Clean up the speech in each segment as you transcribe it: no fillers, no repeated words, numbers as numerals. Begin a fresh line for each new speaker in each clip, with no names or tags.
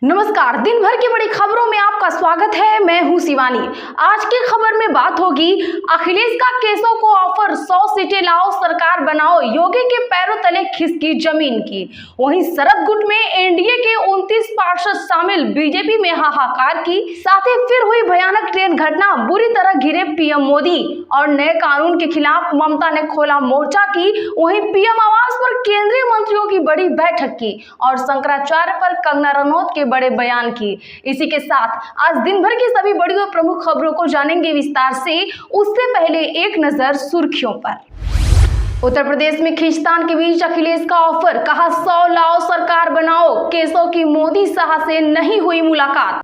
नमस्कार, दिन भर की बड़ी खबरों में आपका स्वागत है। मैं हूं शिवानी। आज की खबर में बात होगी अखिलेश का केसों को ऑफर, 100 सीटें लाओ सरकार बनाओ, योगी के पैरों तले खिसकी जमीन की। वहीं शरद गुट में एनडीए के 29 पार्षद शामिल, बीजेपी में हाहाकार की। साथ ही फिर हुई भयानक ट्रेन घटना, बुरी तरह घिरे पीएम मोदी और नए कानून के खिलाफ ममता ने खोला मोर्चा की। वहीं पीएम आवास पर केंद्रीय मंत्रियों की बड़ी बैठक की और शंकराचार्य पर कंगना रनौत के बड़े बयान की। इसी के साथ आज दिन भर की सभी बड़ी और प्रमुख खबरों को जानेंगे विस्तार से। उससे पहले एक नजर सुर्खियों पर। उत्तर प्रदेश में खींचतान के बीच अखिलेश का ऑफर, कहा 100 लाओ सरकार बनाओ, केसों की मोदी शाह से नहीं हुई मुलाकात।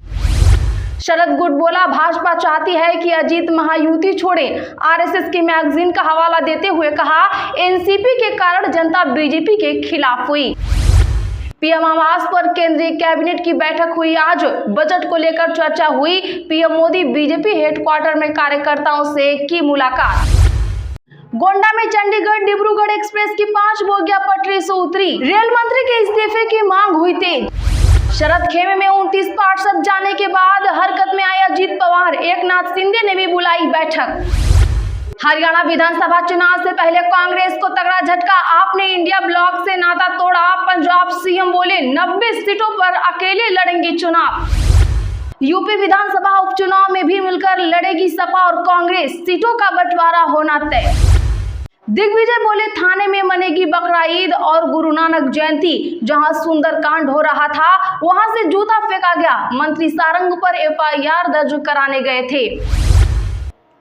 शरद गुट बोला, भाजपा चाहती है कि अजीत महायुति छोड़े। आरएसएस की मैगजीन का हवाला देते हुए कहा, एनसीपी के कारण जनता बीजेपी के खिलाफ हुई। पीएम आवास पर केंद्रीय कैबिनेट की बैठक हुई। आज बजट को लेकर चर्चा हुई। पीएम मोदी बीजेपी हेडक्वार्टर में कार्यकर्ताओं से की मुलाकात। गोंडा में चंडीगढ़ डिब्रूगढ़ एक्सप्रेस की 5 बोगियां पटरी से उतरी। रेल मंत्री के इस्तीफे की मांग हुई तेज। शरद खेमे में 29 पार्षद जाने के बाद हरकत में आए अजीत पवार, एकनाथ शिंदे ने भी बुलाई बैठक। हरियाणा विधानसभा चुनाव से पहले कांग्रेस को तगड़ा झटका, आपने इंडिया ब्लॉक से नाता तोड़ा। पंजाब सीएम बोले, 90 सीटों पर अकेले लड़ेंगे चुनाव। यूपी विधानसभा उपचुनाव में भी मिलकर लड़ेगी सपा और कांग्रेस, सीटों का बंटवारा होना तय। दिग्विजय बोले, थाने में मनेगी बकरा ईद और गुरु नानक जयंती। जहां सुंदरकांड हो रहा था वहां से जूता फेंका गया। मंत्री सारंग पर एफआईआर दर्ज कराने गए थे।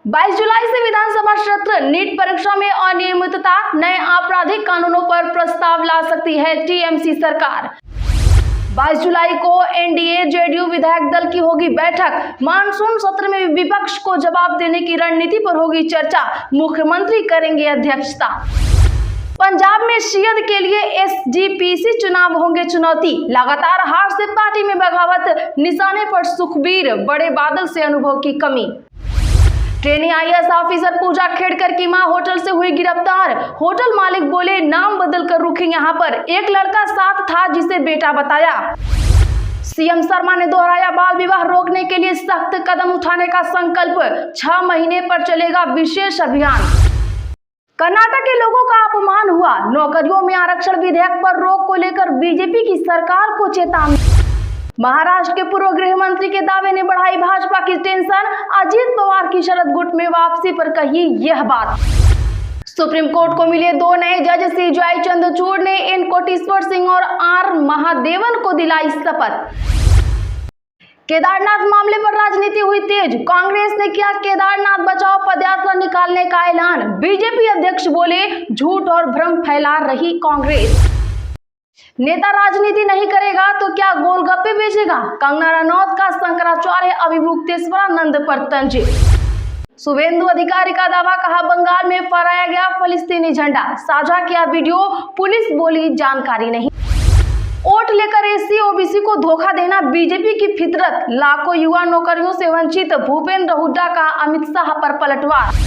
22 जुलाई से विधानसभा सत्र, नीट परीक्षा में अनियमितता, नए आपराधिक कानूनों पर प्रस्ताव ला सकती है टीएमसी सरकार। 22 जुलाई को एनडीए जेडीयू विधायक दल की होगी बैठक। मानसून सत्र में विपक्ष को जवाब देने की रणनीति पर होगी चर्चा, मुख्यमंत्री करेंगे अध्यक्षता। पंजाब में शियद के लिए एसजीपीसी चुनाव होंगे चुनौती। लगातार हार से पार्टी में बगावत, निशाने पर सुखबीर, बड़े बादल से अनुभव की कमी। ट्रेनी आईएएस ऑफिसर पूजा खेड़कर की मां होटल से हुई गिरफ्तार। होटल मालिक बोले, नाम बदल कर रुके यहाँ पर। एक लड़का साथ था जिसे बेटा बताया। सीएम शर्मा ने दोहराया, बाल विवाह रोकने के लिए सख्त कदम उठाने का संकल्प। 6 महीने पर चलेगा विशेष अभियान। कर्नाटक के लोगों का अपमान हुआ, नौकरियों में आरक्षण विधेयक पर रोक को लेकर बीजेपी की सरकार को चेतावनी। महाराष्ट्र के पूर्व गृह मंत्री के दावे ने बढ़ाई भाजपा की टेंशन। अजीत पवार की शरद गुट में वापसी पर कही यह बात। सुप्रीम कोर्ट को मिले 2 नए जज, सीजेआई चंद्रचूड़ ने एन कोटेश्वर सिंह और आर महादेवन को दिलाई शपथ। केदारनाथ मामले पर राजनीति हुई तेज, कांग्रेस ने किया केदारनाथ बचाओ पदयात्रा निकालने का ऐलान। बीजेपी अध्यक्ष बोले, झूठ और भ्रम फैला रही कांग्रेस। नेता राजनीति नहीं करेगा तो क्या गोलगप्पे बेचेगा। कंगना रनौत का शंकराचार्य अभिमुक्तेश्वरानंद पर तंज। शुभेंदु अधिकारी का दावा, कहा बंगाल में फहराया गया फिलिस्तीनी झंडा। साझा किया वीडियो, पुलिस बोली जानकारी नहीं। वोट लेकर एससी ओबीसी को धोखा देना बीजेपी की फितरत, लाखों युवा नौकरियों से वंचित। भूपेंद्र हुड्डा का अमित शाह पर पलटवार।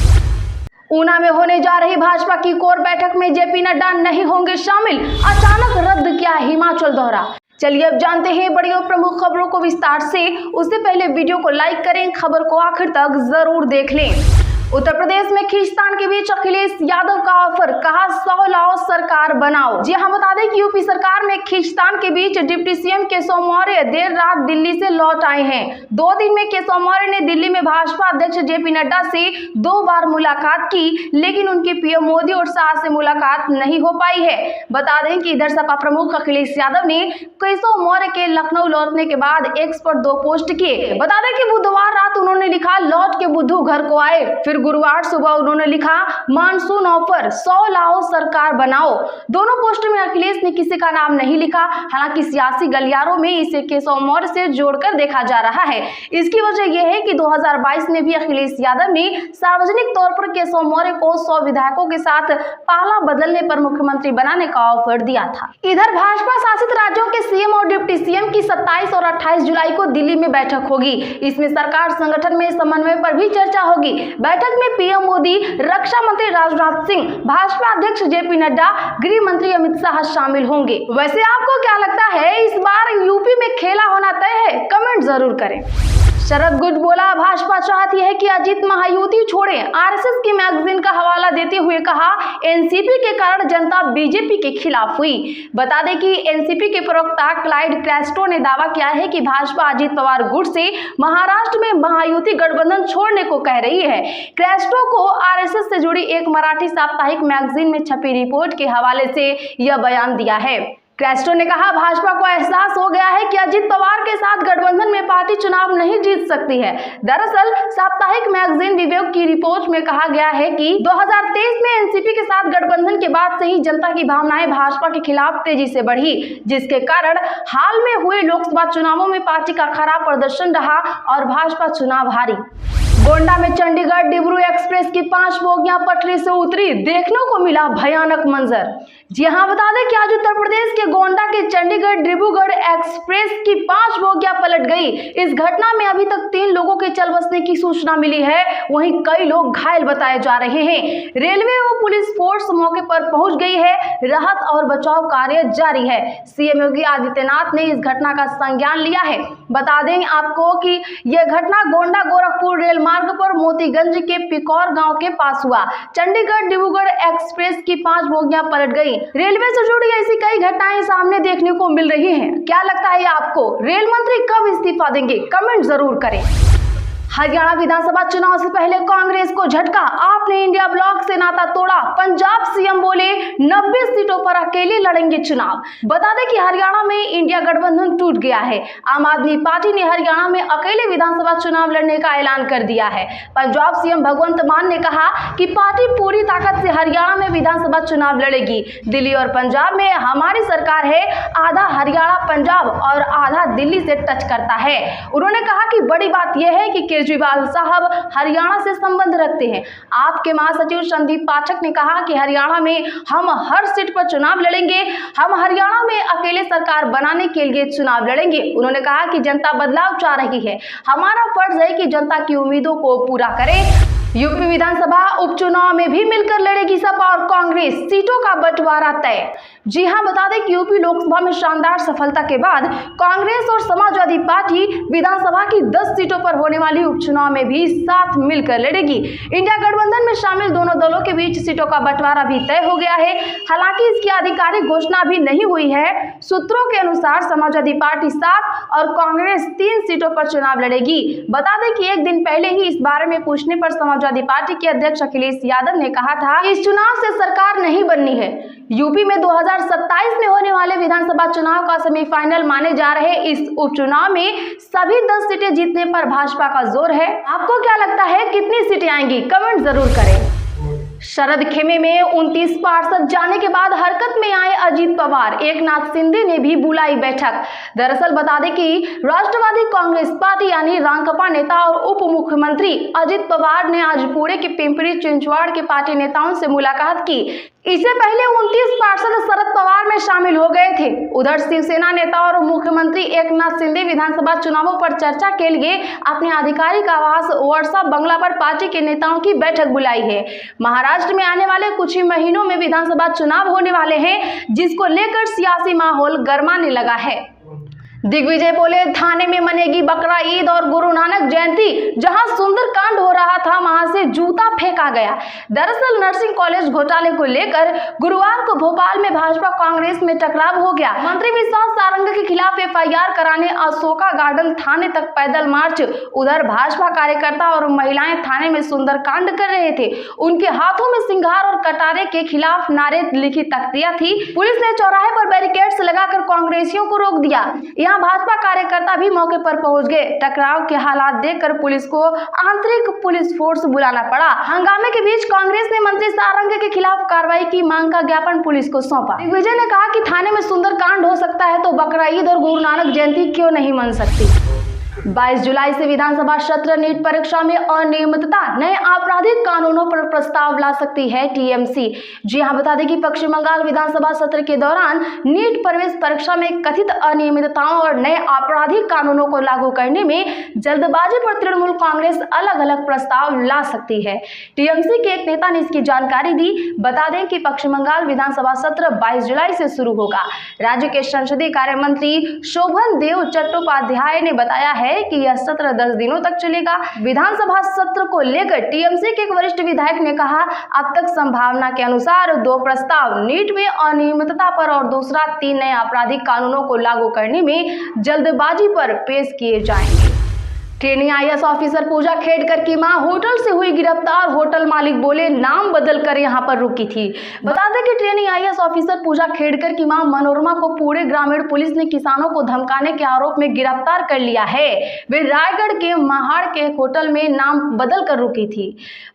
ऊना में होने जा रही भाजपा की कोर बैठक में जेपी नड्डा नहीं होंगे शामिल, अचानक रद्द किया हिमाचल दौरा। चलिए अब जानते हैं बड़ी और प्रमुख खबरों को विस्तार से। उससे पहले वीडियो को लाइक करें, खबर को आखिर तक जरूर देख लें। उत्तर प्रदेश में खींचतान के बीच अखिलेश यादव का ऑफर, कहा 100 लाओ सरकार बनाओ। जी हां, बता दें कि यूपी सरकार में खींचतान के बीच डिप्टी सीएम केशव मौर्य देर रात दिल्ली से लौट आए हैं। 2 दिन में केशव मौर्य ने दिल्ली में भाजपा अध्यक्ष जेपी नड्डा से 2 बार मुलाकात की, लेकिन उनकी पीएम मोदी और शाह से मुलाकात नहीं हो पाई है। बता दें कि इधर सपा प्रमुख अखिलेश यादव ने केशव मौर्य के लखनऊ लौटने के बाद एक्स पर 2 पोस्ट किए। बता दें कि बुधवार रात उन्होंने लिखा, लौट के बुद्धू घर को आए। फिर गुरुवार सुबह उन्होंने लिखा, मानसून ऑफर, 100 लाओ सरकार बनाओ। दोनों पोस्ट में अखिलेश ने किसी का नाम नहीं लिखा। हालांकि सियासी गलियारों में इसे केशव मौर्य से जोड़कर देखा जा रहा है। इसकी वजह यह है कि 2022 में भी अखिलेश यादव ने सार्वजनिक तौर पर केशव मौर्य को 100 विधायकों के साथ पाला बदलने पर मुख्यमंत्री बनाने का ऑफर दिया था। इधर भाजपा शासित राज्यों के सीएम और डिप्टी सीएम की 27 और 28 जुलाई को दिल्ली में बैठक होगी। इसमें सरकार संगठन में समन्वय पर भी चर्चा होगी। बैठक में पीएम मोदी, रक्षा मंत्री राजनाथ सिंह, भाजपा अध्यक्ष जेपी नड्डा, गृह मंत्री अमित शाह शामिल होंगे। वैसे आपको क्या लगता है, इस बार यूपी में खेला होना तय जरूर करें। शरद गुट बोला, भाजपा चाहती है कि अजित महायुति छोड़ें। आरएसएस की मैगजीन का हवाला देते हुए कहा, एनसीपी के कारण जनता बीजेपी के खिलाफ हुई। बता दें कि एनसीपी के प्रवक्ता क्लाइड क्रेस्टो ने दावा किया है कि भाजपा अजित पवार गुट से महाराष्ट्र में महायुति गठबंधन छोड़ने को कह रही है। क्रेस्टो को आरएसएस से जुड़ी एक मराठी साप्ताहिक मैगजीन में छपी रिपोर्ट के हवाले से यह बयान दिया है। क्रेस्टो ने कहा, भाजपा को एहसास हो गया है कि अजित पवार के साथ गठबंधन में पार्टी चुनाव नहीं जीत सकती है। दरअसल साप्ताहिक मैगजीन विवेक की रिपोर्ट में कहा गया है कि 2023 में एनसीपी के साथ गठबंधन के बाद से ही जनता की भावनाएं भाजपा के खिलाफ तेजी से बढ़ी, जिसके कारण हाल में हुए लोकसभा चुनावों में पार्टी का खराब प्रदर्शन रहा और भाजपा चुनाव हारी। गोंडा में चंडीगढ़ डिब्रू एक्सप्रेस की 5 बोगियां पटरी से उतरी, देखने को मिला भयानक मंजर। जी हां, बता दें कि आज उत्तर प्रदेश के गोंडा के चंडीगढ़ डिब्रूगढ़ एक्सप्रेस की 5 बोगियां पलट गई। इस घटना में अभी तक 3 लोगों के चल बसने की सूचना मिली है, वहीं कई लोग घायल बताए जा रहे हैं। रेलवे व पुलिस फोर्स मौके पर पहुंच गई है, राहत और बचाव कार्य जारी है। सीएम योगी आदित्यनाथ ने इस घटना का संज्ञान लिया है। बता दें आपको कि यह घटना गोंडा गोरखपुर रेल मार्ग पर मोतीगंज के पिकौर गांव के पास हुआ। चंडीगढ़ डिब्रूगढ़ एक्सप्रेस की 5 बोगियां पलट गई। रेलवे से जुड़ी ऐसी कई घटनाएं सामने देखने को मिल रही हैं। क्या लगता है आपको, रेल मंत्री कब इस्तीफा देंगे? कमेंट जरूर करें। हरियाणा विधानसभा चुनाव से पहले कांग्रेस को झटका, आपने इंडिया ब्लॉक से नाता तोड़ा। पंजाब सीएम बोले 90 सीटों पर अकेले लड़ेंगे चुनाव। बता दें कि हरियाणा में इंडिया गठबंधन टूट गया है। आम आदमी पार्टी ने हरियाणा में अकेले विधानसभा चुनाव लड़ने का ऐलान कर दिया है। पंजाब सीएम भगवंत मान ने कहा कि पार्टी पूरी ताकत से हरियाणा में विधानसभा चुनाव लड़ेगी। दिल्ली और पंजाब में हमारी सरकार है, आधा हरियाणा पंजाब और आधा दिल्ली से टच करता है। उन्होंने कहा कि बड़ी बात यह है कि केजरीवाल साहब हरियाणा से संबंध रखते हैं। आपके महासचिव संदीप पाठक ने कहा कि हरियाणा में हम हर सीट पर चुनाव लड़ेंगे। हम हरियाणा में अकेले सरकार बनाने के लिए चुनाव लड़ेंगे। उन्होंने कहा कि जनता बदलाव चाह रही है, हमारा फर्ज है कि जनता की उम्मीदों को पूरा करें। यूपी विधानसभा उपचुनाव में भी मिलकर लड़ेगी सपा और कांग्रेस, सीटों का बंटवारा तय। जी हां, बता दें कि यूपी लोकसभा में शानदार सफलता के बाद कांग्रेस और समाजवादी पार्टी विधानसभा की 10 सीटों पर होने वाली उपचुनाव में भी साथ मिलकर लड़ेगी। इंडिया गठबंधन में शामिल दोनों दलों के बीच सीटों का बंटवारा भी तय हो गया है। हालांकि इसकी आधिकारिक घोषणा भी नहीं हुई है। सूत्रों के अनुसार समाजवादी पार्टी 7 और कांग्रेस 3 सीटों पर चुनाव लड़ेगी। बता दें कि एक दिन पहले ही इस बारे में पूछने पर समाजवादी पार्टी के अध्यक्ष अखिलेश यादव ने कहा था कि इस चुनाव से सरकार नहीं बननी है। यूपी में 2027 में होने वाले विधानसभा चुनाव का सेमीफाइनल माने जा रहे इस उपचुनाव में सभी 10 सीटें जीतने पर भाजपा का जोर है। आपको क्या लगता है, कितनी सीटें आएंगी? कमेंट जरूर करें। शरद खेमे में 29 पार्षद जाने के बाद हरकत में आए अजित पवार, एकनाथ शिंदे ने भी बुलाई बैठक। दरअसल बता दें कि राष्ट्रवादी कांग्रेस पार्टी यानी रांकपा नेता और उप मुख्यमंत्री अजित पवार ने आज पुणे के पिंपरी चिंचवाड़ के पार्टी नेताओं से मुलाकात की। इससे पहले 29 पार्षद शरद पवार में शामिल हो गए थे। उधर शिवसेना नेता और मुख्यमंत्री एकनाथ शिंदे विधानसभा चुनावों पर चर्चा के लिए अपने आधिकारिक आवास वर्षा बंगला पर पार्टी के नेताओं की बैठक बुलाई है। महाराष्ट्र में आने वाले कुछ ही महीनों में विधानसभा चुनाव होने वाले हैं, जिसको लेकर सियासी माहौल गरमाने लगा है। दिग्विजय बोले, थाने में मनेगी बकरा ईद और गुरु नानक जयंती। जहां सुंदरकांड हो रहा था, वहां से जूता फेंका गया। दरअसल नर्सिंग कॉलेज घोटाले को लेकर गुरुवार को भोपाल में भाजपा कांग्रेस में टकराव हो गया। मंत्री विश्वास सारंग के खिलाफ एफआईआर कराने अशोका गार्डन थाने तक पैदल मार्च। उधर भाजपा कार्यकर्ता और महिलाएं थाने में सुंदरकांड कर रहे थे। उनके हाथों में सिंघार और कटारे के खिलाफ नारे लिखी तख्तियां थी। पुलिस ने चौराहे पर बैरिकेड्स लगाकर कांग्रेसियों को रोक दिया। यहाँ भाजपा कार्यकर्ता भी मौके पर पहुंच गए। टकराव के हालात देखकर पुलिस को आंतरिक पुलिस फोर्स बुलाना पड़ा। हंगामे के बीच कांग्रेस ने मंत्री सारंग के खिलाफ कार्रवाई की मांग का ज्ञापन पुलिस को सौंपा। दिग्विजय ने कहा कि थाने में सुंदरकांड हो सकता है तो बकरा ईद और गुरु नानक जयंती क्यों नहीं मन सकती। 22 जुलाई से विधानसभा सत्र नीट परीक्षा में अनियमितता, नए आपराधिक कानूनों पर प्रस्ताव ला सकती है टीएमसी। जी हां, बता दें कि पश्चिम बंगाल विधानसभा सत्र के दौरान नीट प्रवेश परीक्षा में कथित अनियमितताओं और नए आपराधिक कानूनों को लागू करने में जल्दबाजी पर तृणमूल कांग्रेस अलग अलग प्रस्ताव ला सकती है। टीएमसी के एक नेता ने इसकी जानकारी दी। बता दें कि पश्चिम बंगाल विधानसभा सत्र 22 जुलाई से शुरू होगा। राज्य के संसदीय कार्य मंत्री शोभन देव चट्टोपाध्याय ने बताया है है कि यह सत्र 10 दिनों तक चलेगा। विधानसभा सत्र को लेकर टीएमसी के एक वरिष्ठ विधायक ने कहा, अब तक संभावना के अनुसार 2 प्रस्ताव नीट में अनियमितता पर और दूसरा 3 नए आपराधिक कानूनों को लागू करने में जल्दबाजी पर पेश किए जाएंगे। ट्रेनी आईएएस ऑफिसर पूजा खेड़कर की मां होटल से हुई गिरफ्तार। होटल मालिक बोले नाम बदल कर यहां पर रुकी थी। बता दें कि ट्रेनी आईएएस ऑफिसर पूजा खेड़कर की मां मनोरमा को पूरे ग्रामीण पुलिस ने किसानों को धमकाने के आरोप में गिरफ्तार कर लिया है। वे रायगढ़ के महाड़ के होटल में नाम बदल कर रुकी थी।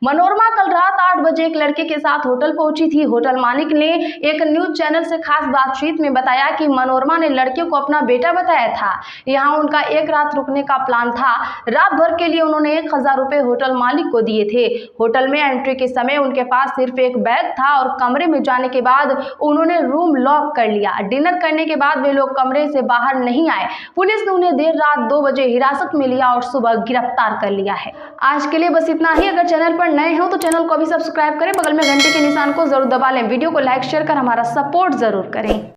मनोरमा कल रात 8 बजे एक लड़के के साथ होटल पहुंची थी। होटल मालिक ने एक न्यूज चैनल से खास बातचीत में बताया कि मनोरमा ने लड़के को अपना बेटा बताया था। यहाँ उनका एक रात रुकने का प्लान था। रात भर के लिए उन्होंने 1000 रुपए होटल मालिक को दिए थे। होटल में एंट्री के समय उनके पास सिर्फ एक बैग था और कमरे में जाने के बाद उन्होंने रूम लॉक कर लिया। डिनर करने के बाद वे लोग कमरे से बाहर नहीं आए। पुलिस ने उन्हें देर रात 2 बजे हिरासत में लिया और सुबह गिरफ्तार कर लिया है। आज के लिए बस इतना ही। अगर चैनल पर नए हो तो चैनल को अभी सब्सक्राइब करें, बगल में घंटे के निशान को जरूर दबा लें। वीडियो को लाइक शेयर कर हमारा सपोर्ट जरूर करें।